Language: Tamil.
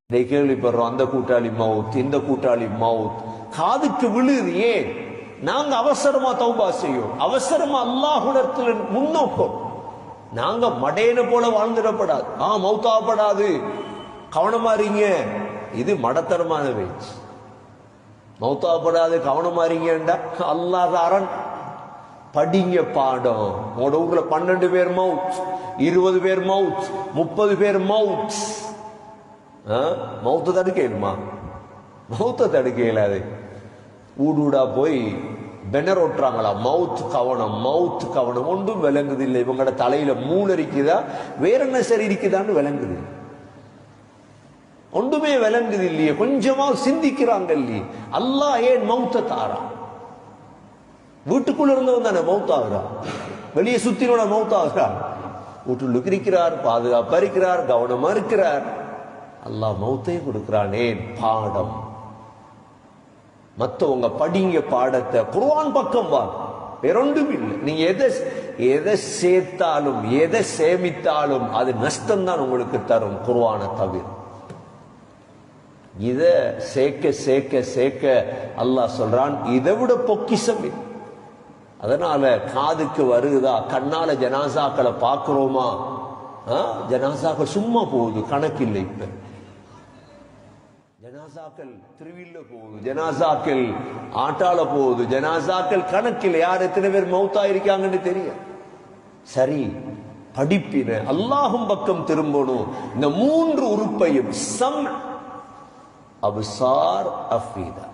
கேள்விப்படுறோம், அந்த கூட்டாளி மவுத், இந்த கூட்டாளி மவுத், காதுக்கு விழுது. ஏன்? நாங்க அவசரமா தௌபா செய்யும், அவசரமா அல்லாஹ்விடத்தில் முன்னோக்கம். நாங்க மடையனை போல வாழ்ந்துடப்படாது, மௌத்தாப்படாது, கவனமா இருங்க. இது மடத்தனமான பேச்சு. மௌத்தாப்படாது கவனமா இருங்கண்டா அல்லாஹ் அரண். படிங்க பாடம். உங்களோட ஊர்ல 12 பேர் மவுத், 20 பேர் மவுத், 30 பேர் மவுத். மௌத்த தடுக்கலுமா? மௌத்த தடுக்க இயலாது. ஊடூடா போய் பெனர் ஓட்டுறாங்களா, மவுத் கவனம், மவுத் கவனம். ஒன்றும் விளங்குது இல்லை. இவங்களோட தலையில மூளை இருக்குதா, வேற என்ன சரி இருக்குதான்னு விளங்குது. ஒன்றுமே விளங்குது இல்லையே. கொஞ்சமா சிந்திக்கிறாங்க இல்லையே. அல்லாஹ் ஏன் மௌத்த தாரா? வீட்டுக்குள்ள இருந்தவன் தானே மௌத்தாகிறா, வெளியே சுத்தினோட மௌத்தாகிறா. வீட்டுக்கு இருக்கிறார், பாதுகாப்பா இருக்கிறார், கவனமா இருக்கிறார். அல்லாஹ் மௌத்தை கொடுக்கிறானே. பாடம். மற்றவங்க படிங்க பாடத்தை. குர்ஆன் பக்கம் வா, வேறொன்றும் இல்லை. நீங்க எதை சேர்த்தாலும் எதை சேமித்தாலும் அது நஷ்டம்தான் உங்களுக்கு தரும், குர்ஆனை தவிர. இத சேர்க்க சேர்க்க சேர்க்க அல்லாஹ் சொல்றான், இதை விட பொக்கிஷம். அதனால காதுக்கு வருதா, கண்ணால ஜனாசாக்களை பார்க்கிறோமா? ஜனாசாக்கள் சும்மா போகுது, கணக்கில்லை. இப்ப ஜனாசாக்கள் திருவில்ல போகுது, ஜனாசாக்கள் ஆட்டால போகுது, ஜனாசாக்கள் கணக்கில். யார் எத்தனை பேர் மௌத்தா இருக்காங்கன்னு தெரியும். சரி, படிப்பின அல்லாஹும் பக்கம் திரும்பணும். இந்த 3 உறுப்பையும், சம், அப்சார், அஃபீதா,